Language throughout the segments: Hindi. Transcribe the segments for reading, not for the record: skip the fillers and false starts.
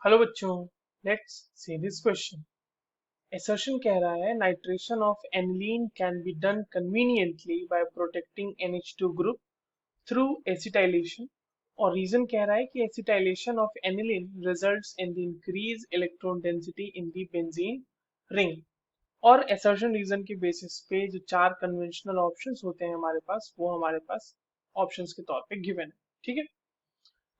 हेलो बच्चों, let's see this question. Assertion कह रहा है nitration of aniline can be done conveniently by protecting NH2 group through acetylation. और रीजन कह रहा है कि acetylation of aniline results in the increase electron density in the benzene ring. और असर्शन रीजन के बेसिस पे जो चार कन्वेंशनल ऑप्शंस होते हैं हमारे पास, वो हमारे पास ऑप्शंस के तौर पे गिवन है। ठीक है,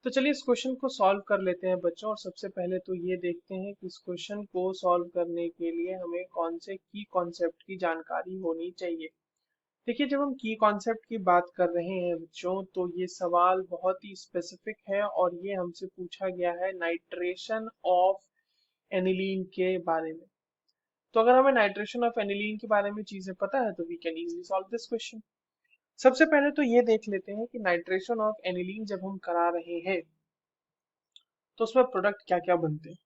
तो चलिए इस क्वेश्चन को सॉल्व कर लेते हैं बच्चों। और सबसे पहले तो ये देखते हैं कि इस क्वेश्चन को सॉल्व करने के लिए हमें कौन से की कॉन्सेप्ट की जानकारी होनी चाहिए। देखिए, जब हम की कॉन्सेप्ट की बात कर रहे हैं बच्चों, तो ये सवाल बहुत ही स्पेसिफिक है और ये हमसे पूछा गया है नाइट्रेशन ऑफ एनिलीन के बारे में। तो अगर हमें नाइट्रेशन ऑफ एनिलीन के बारे में चीजें पता है तो we can easily solve this question. सबसे पहले तो ये देख लेते हैं कि नाइट्रेशन ऑफ एनिलीन जब हम करा रहे हैं तो उसमें प्रोडक्ट क्या क्या बनते हैं।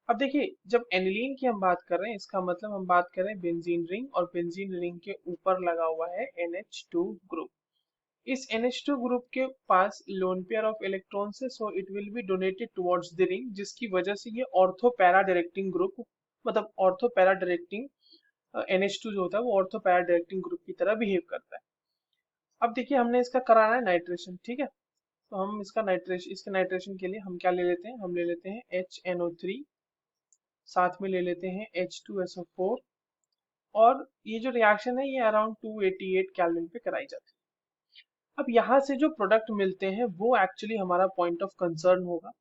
अब देखिए, जब एनिलीन की हम बात कर रहे हैं, इसका मतलब हम बात कर रहे हैं बेंजीन रिंग, और बेंजीन रिंग के ऊपर लगा हुआ है NH2 ग्रुप। इस NH2 ग्रुप के पास लोन पेयर ऑफ इलेक्ट्रॉन्स है, so it will be donated towards the ring, जिसकी वजह से ये ऑर्थो पैरा डायरेक्टिंग ग्रुप, मतलब ऑर्थो पैरा डायरेक्टिंग NH2 जो होता है वो ऑर्थो पैरा डायरेक्टिंग ग्रुप की तरह बिहेव करता है। अब देखिए, हमने इसका कराना है नाइट्रेशन। ठीक है, तो हम इसके नाइट्रेशन के लिए हम क्या ले लेते हैं, हम ले लेते हैं HNO3, साथ में ले लेते हैं H2SO4। और ये जो रिएक्शन है ये अराउंड 288 केल्विन पे कराई जाती है। अब यहाँ से जो प्रोडक्ट मिलते हैं वो एक्चुअली हमारा पॉइंट ऑफ कंसर्न होगा।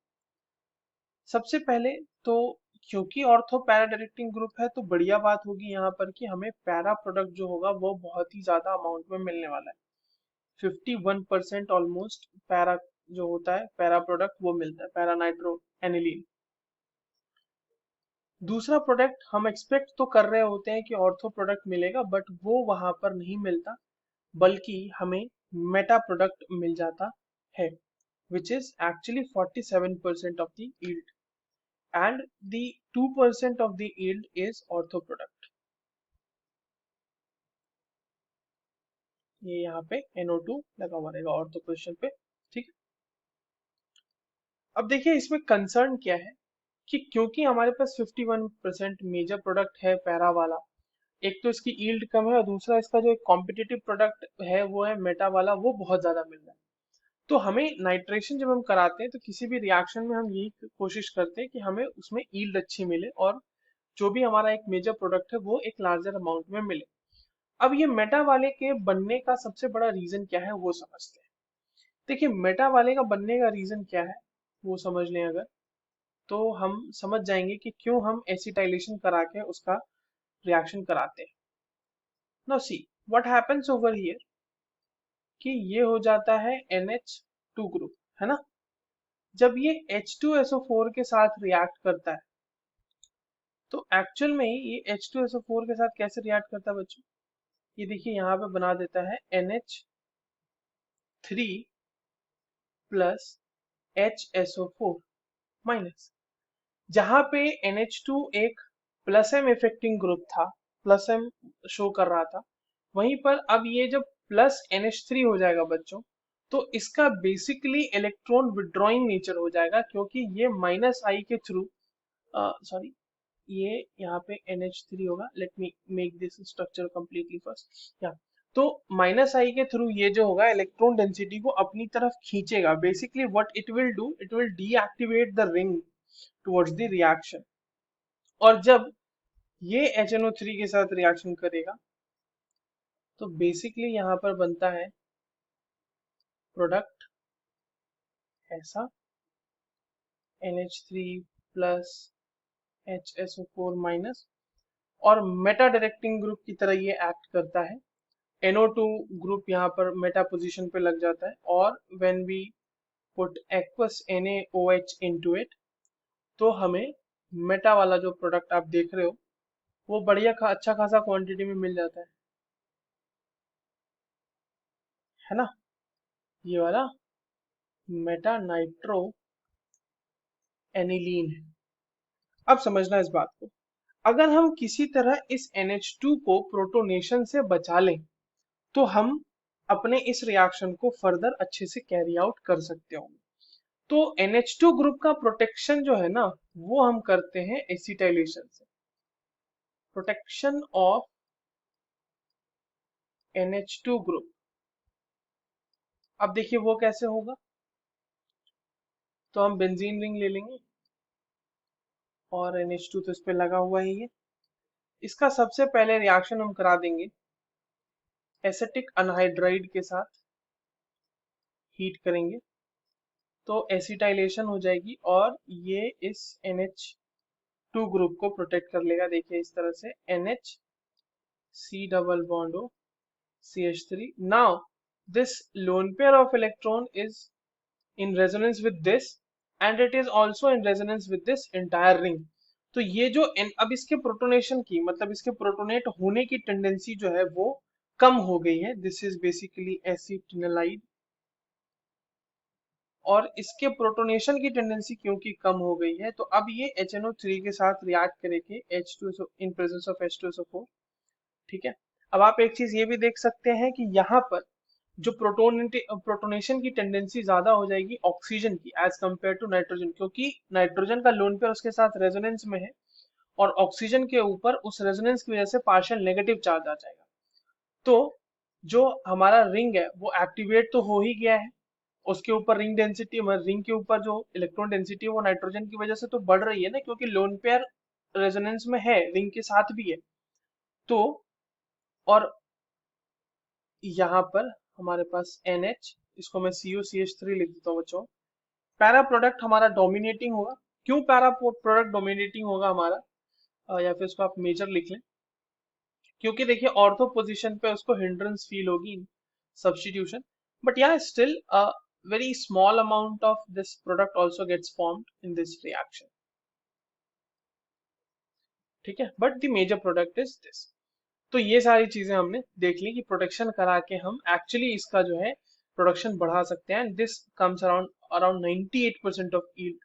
सबसे पहले तो, क्योंकि ऑर्थो पैरा डायरेक्टिंग ग्रुप है, तो बढ़िया बात होगी यहाँ पर कि हमें पैरा प्रोडक्ट जो होगा वो बहुत ही ज्यादा अमाउंट में मिलने वाला है। 51% ऑलमोस्ट पैरा जो होता है, पैरा प्रोडक्ट वो मिलता है, पैरा नाइट्रो एनिलीन। दूसरा प्रोडक्ट हम एक्सपेक्ट तो कर रहे होते हैं कि ऑर्थो प्रोडक्ट मिलेगा, बट वो वहां पर नहीं मिलता, बल्कि हमें मेटा प्रोडक्ट मिल जाता है, which is actually 47% of the yield, and the 2% of the yield is ortho product। ये यहाँ पे NO2 लगा हुआ रहेगा ऑर्थो पोजिशन पे। ठीक है, अब देखिए इसमें कंसर्न क्या है कि क्योंकि हमारे पास 51% मेजर प्रोडक्ट है पैरा वाला, एक तो इसकी यील्ड कम है और दूसरा इसका जो एक कॉम्पिटिटिव प्रोडक्ट है वो है मेटा वाला, वो बहुत ज्यादा मिल रहा है। तो हमें नाइट्रेशन जब हम कराते हैं तो किसी भी रिएक्शन में हम यही कोशिश करते हैं कि हमें उसमें यील्ड अच्छी मिले और जो भी हमारा एक मेजर प्रोडक्ट है वो एक लार्जर अमाउंट में मिले। अब ये मेटा वाले के बनने का सबसे बड़ा रीजन क्या है वो समझते हैं। देखिए, मेटा वाले का बनने का रीजन क्या है वो समझ लें अगर, तो हम समझ जाएंगे कि क्यों हम एसिटाइलेशन करा के उसका रिएक्शन कराते हैं। Now see what happens over here, कि ये हो जाता है NH2 ग्रुप, है ना। जब ये H2SO4 के साथ रिएक्ट करता है, तो एक्चुअल में ये H2SO4 के साथ कैसे रिएक्ट करता है बच्चों, ये देखिए यहाँ पे बना देता है NH3 प्लस HSO4 माइनस। जहां पे NH2 एक प्लस एम इफेक्टिंग ग्रुप था, प्लस एम शो कर रहा था, वहीं पर अब ये जब प्लस NH3 हो जाएगा बच्चों, तो इसका बेसिकली इलेक्ट्रॉन विड्रॉइंग नेचर हो जाएगा, क्योंकि ये माइनस आई के थ्रू, सॉरी, ये यहाँ पे NH3 होगा। Let me make this structure completely first. या तो माइनस आई के थ्रू ये जो होगा इलेक्ट्रॉन डेंसिटी को अपनी तरफ खींचेगा। Basically what it will do, it will deactivate the ring towards the reaction. और जब ये HNO3 के साथ रिएक्शन करेगा, तो बेसिकली यहाँ पर बनता है प्रोडक्ट ऐसा, NH3 प्लस HSO4 माइनस, और मेटा डायरेक्टिंग ग्रुप की तरह ये एक्ट करता है। NO2 ग्रुप यहाँ पर मेटा पोजीशन पे लग जाता है, और when we put aqueous NaOH into it, तो हमें मेटा वाला जो प्रोडक्ट आप देख रहे हो वो बढ़िया अच्छा खासा क्वांटिटी में मिल जाता है ना। ये वाला मेटा नाइट्रो एनिलीन है। अब समझना इस बात को, अगर हम किसी तरह इस NH2 को प्रोटोनेशन से बचा लें, तो हम अपने इस रिएक्शन को फर्दर अच्छे से कैरी आउट कर सकते होंगे। तो NH2 ग्रुप का प्रोटेक्शन जो है ना वो हम करते हैं एसिटाइलेशन से। प्रोटेक्शन ऑफ NH2 ग्रुप, अब देखिए वो कैसे होगा। तो हम बेंजीन रिंग ले लेंगे और NH2 तो इस पे लगा हुआ ही है। इसका सबसे पहले रिएक्शन हम करा देंगे एसिटिक अनहाइड्राइड के साथ, हीट करेंगे तो एसिटाइलेशन हो जाएगी और ये इस NH2 ग्रुप को प्रोटेक्ट कर लेगा। देखिए इस तरह से NH C double bond O CH3. Now this lone pair of electron is in resonance with this and it is also in resonance with this entire ring. तो ये जो अब इसके प्रोटोनेशन की मतलब इसके प्रोटोनेट होने की टेंडेंसी जो है वो कम हो गई है। दिस इज बेसिकली एसिटिनलाइड, और इसके प्रोटोनेशन की टेंडेंसी क्योंकि कम हो गई है तो अब ये HNO3 के साथ रिएक्ट करेगी H2SO in presence of H2SO4। ठीक है, अब आप एक चीज ये भी देख सकते हैं कि यहाँ पर जो प्रोटोनेशन की टेंडेंसी ज्यादा हो जाएगी ऑक्सीजन की एज कंपेयर टू नाइट्रोजन, क्योंकि नाइट्रोजन का लोन पेयर उसके साथ रेजोनेंस में है और ऑक्सीजन के ऊपर उस रेजोनेंस की वजह से पार्शियल नेगेटिव चार्ज आ जाएगा। तो जो हमारा रिंग है वो एक्टिवेट तो हो ही गया है, उसके ऊपर रिंग डेंसिटी, रिंग के ऊपर जो इलेक्ट्रॉन डेंसिटी है वो नाइट्रोजन की वजह से तो बढ़ रही है ना, क्योंकि लोन पेयर रेजोनेंस में है, रिंग के साथ भी है। तो और यहाँ पर हमारे पास NH, इसको मैं COCH3 लिख देता हूँ बच्चों। पैरा प्रोडक्ट हमारा डोमिनेटिंग होगा। क्यों पैरा प्रोडक्ट डोमिनेटिंग होगा हमारा, या फिर इसको आप मेजर लिख लें, क्योंकि देखिए ऑर्थो पोजीशन पे उसको हिंड्रेंस फील होगी इन सब्स्टिट्यूशन, बट यहाँ still a very small amount of this product also gets formed in this reaction. ठीक है, but the major product is this. तो ये सारी चीजें हमने देख ली कि प्रोटेक्शन करा के हम एक्चुअली इसका जो है प्रोडक्शन बढ़ा सकते हैं, and this comes around around 98% of yield.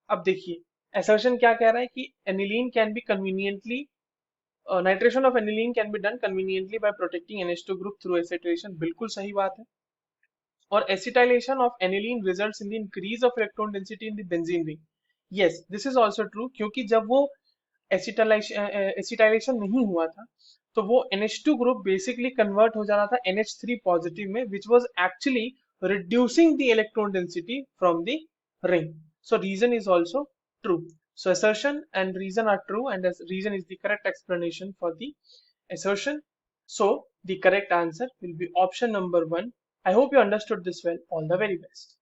अब देखिए असर्शन क्या कह रहा है कि aniline can be conveniently nitration of aniline can be done conveniently by protecting NH2 group through acetation. बिल्कुल सही बात है। और acetylation of aniline results in the increase of electron density in the benzene ring. Yes, this is also true, क्योंकि जब वो एसिटाइलेशन नहीं हुआ था तो वो NH2 ग्रुप बेसिकली कन्वर्ट हो जाना था NH3 पॉजिटिव में, which was actually reducing the electron density from the ring. So reason is also true. So assertion and reason are true, and as reason is the correct explanation for the assertion. So the correct answer will be option number 1. I hope you understood this well. All the very best.